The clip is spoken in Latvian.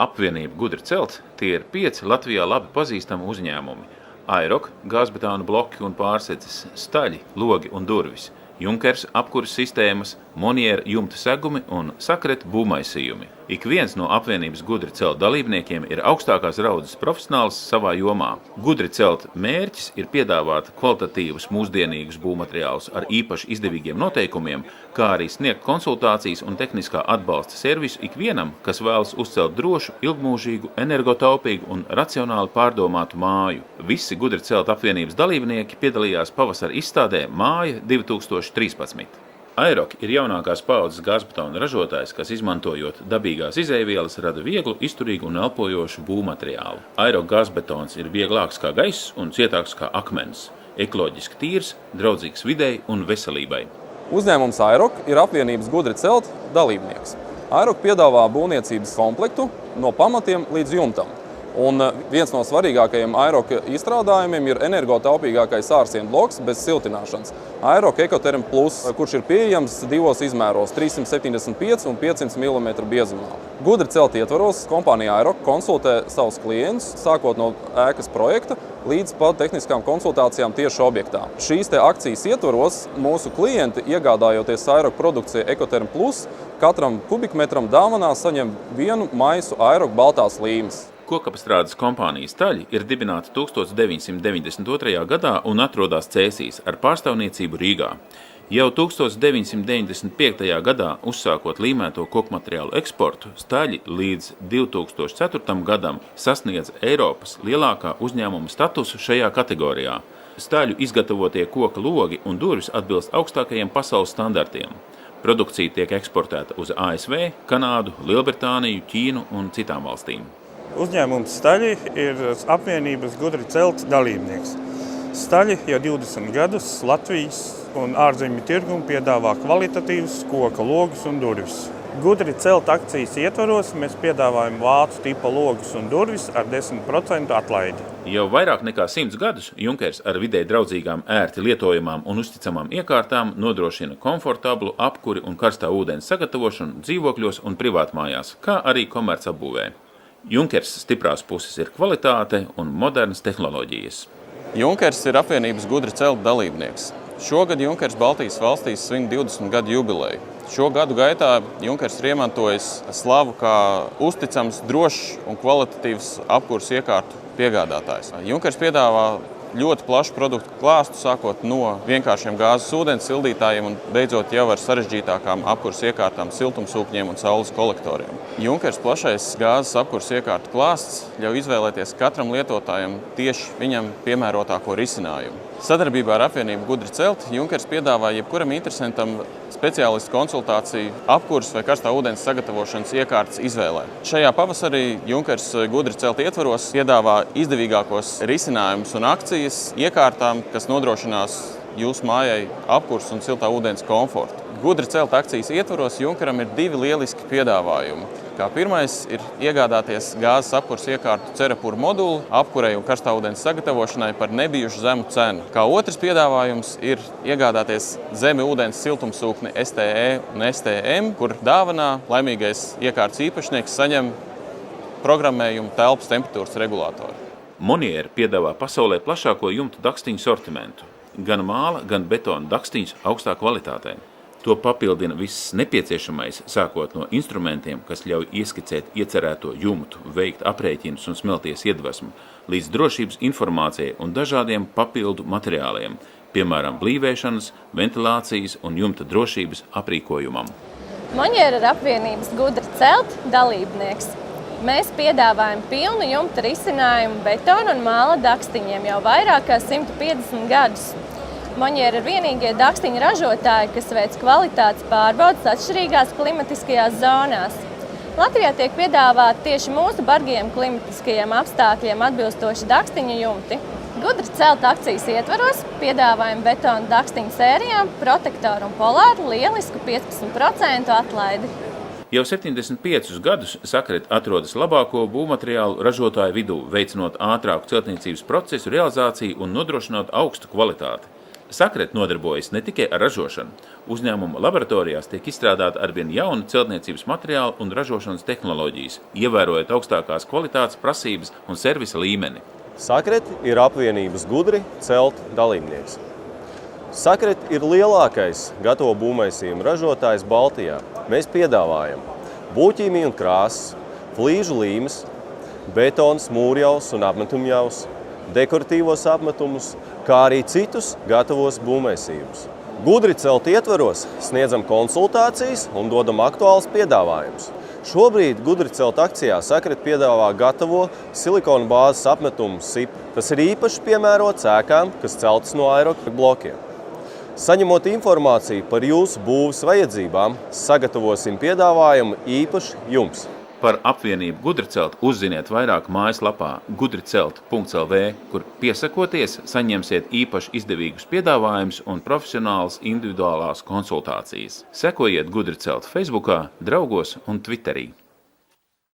Apvienība Gudri celt, tie ir 5 Latvijā labi pazīstami uzņēmumi. Airok, gāzbetāna bloki un pārsedzes, Staļi, logi un durvis, Junkers apkuras sistēmas, Monier jumta segumi un Sakret būvmaisījumi. Ik viens no apvienības Gudri celt dalībniekiem ir augstākās raudzes profesionāls savā jomā. Gudri celt mērķis ir piedāvāt kvalitatīvus mūsdienīgus būvmateriālus ar īpaši izdevīgiem noteikumiem, kā arī sniegt konsultācijas un tehniskā atbalsta servisu ikvienam, kas vēlas uzcelt drošu, ilgmūžīgu, energotaupīgu un racionāli pārdomātu māju. Visi Gudri celt apvienības dalībnieki piedalījās pavasara izstādē Māja 2013. Airok ir jaunākās paaudzes gāzbetona ražotājs, kas izmantojot dabīgās izejvielas rada vieglu, izturīgu un elpojošu būvmateriālu. Airok gāzbetons ir vieglāks kā gaiss un cietāks kā akmens, ekoloģiski tīrs, draudzīgs videi un veselībai. Uzņēmums Airok ir apvienības Gudri celt dalībnieks. Airok piedāvā būvniecības komplektu no pamatiem līdz jumtam. Un viens no svarīgākajiem Airok izstrādājumiem ir energotaupīgākais ārsienu bloks bez siltināšanas. Airok Ekoterm Plus, kurš ir pieejams divos izmēros – 375 un 500 mm biezumā. Gudri celt ietvaros kompānija Airok konsultē savus klientus, sākot no ēkas projekta līdz pat tehniskām konsultācijām tieši objektā. Šīs akcijas ietvaros mūsu klienti, iegādājoties Airok produkciju Ekoterm Plus, katram kubikmetram dāvanā saņem vienu maisu Airok baltās līmes. Kokapstrādes kompānija Staļi ir dibināta 1992. gadā un atrodas Cēsīs ar pārstāvniecību Rīgā. Jau 1995. gadā, uzsākot līmēto kokmateriālu eksportu, Staļi līdz 2004. gadam sasniedz Eiropas lielākā uzņēmuma statusu šajā kategorijā. Staļu izgatavotie koka logi un durvis atbilst augstākajiem pasaules standartiem. Produkcija tiek eksportēta uz ASV, Kanādu, Lielbritāniju, Ķīnu un citām valstīm. Uzņēmums Staļi ir apvienības Gudri celt dalībnieks. Staļi jau 20 gadus Latvijas un ārzemju tirgumu piedāvā kvalitatīvus koka logus un durvis. Gudri celt akcijas ietvaros mēs piedāvājam vācu tipa logus un durvis ar 10% atlaidi. Jau vairāk nekā 100 gadus Junkers ar videi draudzīgām, ērti lietojamām un uzticamām iekārtām nodrošina komfortablu apkuri un karstā ūdens sagatavošanu dzīvokļos un privātmājās, kā arī komercapbūvē. Junkers stiprās puses ir kvalitāte un modernas tehnoloģijas. Junkers ir apvienības Gudri celt dalībnieks. Šogad Junkers Baltijas valstīs svin 20 gadu jubileju. Šo gadu gaitā Junkers ir iemantojis slavu kā uzticams, drošs un kvalitatīvs apkures iekārtu piegādātājs. Junkers piedāvā ļoti plašu produktu klāstu, sākot no vienkāršiem gāzes ūdens sildītājiem un beidzot jau ar sarežģītākām apkures iekārtām, siltumsūkņiem un saules kolektoriem. Junkers plašais gāzes apkures iekārtu klāsts ļauj izvēlēties katram lietotājam tieši viņam piemērotāko risinājumu. Sadarbībā ar apvienību Gudri celt Junkers piedāvā jebkuram interesantam speciālistu konsultāciju apkures vai karstā ūdens sagatavošanas iekārtas izvēlē. Šajā pavasarī Junkers Gudri celt ietvaros piedāvā izdevīgākos risinājumus un akcijas iekārtām, kas nodrošinās jūsu mājai apkures un siltā ūdens komfortu. Gudri celt akcijas ietvaros Junkeram ir 2 lieliski piedāvājumi. Kā pirmais ir iegādāties gāzes apkures iekārtu Cerapur moduli apkurei un karstā ūdens sagatavošanai par nebijušu zemu cenu. Kā otrs piedāvājums ir iegādāties zemi ūdens siltumsūkni STE un STM, kur dāvanā laimīgais iekārtas īpašnieks saņem programmējumu telpas temperatūras regulātoru. Monier piedāvā pasaulē plašāko jumtu dakstiņu sortimentu. Gan māla, gan betona dakstiņus augstā kvalitātē. To papildina viss nepieciešamais, sākot no instrumentiem, kas ļauj ieskicēt iecerēto jumtu, veikt aprēķinus un smelties iedvesmu, līdz drošības informācijai un dažādiem papildu materiāliem, piemēram, blīvēšanas, ventilācijas un jumta drošības aprīkojumam. Monier ir apvienības Gudri celt dalībnieks. Mēs piedāvājam pilnu jumta risinājumu betona un māla dakstiņiem jau vairāk kā 150 gadus. Monier ir vienīgie dakstiņu ražotāji, kas veic kvalitātes pārbaudes atšķirīgās klimatiskajās zonās. Latvijā tiek piedāvāti tieši mūsu bargiem klimatiskajiem apstākļiem atbilstoši dakstiņu jumti. Gudri celt akcijas ietvaros piedāvājam betona dakstiņu sērijām, protektoru un polāru lielisku 15% atlaidi. Jau 75 gadus Sakret atrodas labāko būvmateriālu ražotāju vidū, veicinot ātrāku celtniecības procesu realizāciju un nodrošinot augstu kvalitāti. Sakret nodarbojas ne tikai ar ražošanu. Uzņēmuma laboratorijās tiek izstrādāta arvien jauna celtniecības materiāla un ražošanas tehnoloģijas, ievērojot augstākās kvalitātes prasības un servisa līmeni. Sakret ir apvienības Gudri celt dalībnieks. Sakret ir lielākais gatavo būvmaisījumu ražotājs Baltijā. Mēs piedāvājam būvķīmiju un krāsas, flīžu līmes, betons, mūrjaus un apmetumjaus, dekoratīvos apmetumus, kā arī citus gatavos būvmaisījumus. Gudri celt ietvaros sniedzam konsultācijas un dodam aktuālus piedāvājumus. Šobrīd Gudri celt akcijā Sakret piedāvā gatavo silikona bāzes apmetumu SIP. Tas ir īpaši piemērots ēkām, kas celtas no aeroka blokiem. Saņemot informāciju par jūsu būves vajadzībām, sagatavosim piedāvājumu īpaši jums. Par apvienību Gudricelt uzziniet vairāk mājaslapā gudricelt.lv, kur piesakoties saņemsiet īpaši izdevīgus piedāvājumus un profesionālas individuālās konsultācijas. Sekojiet Gudricelt Facebookā, draugos un Twitterī.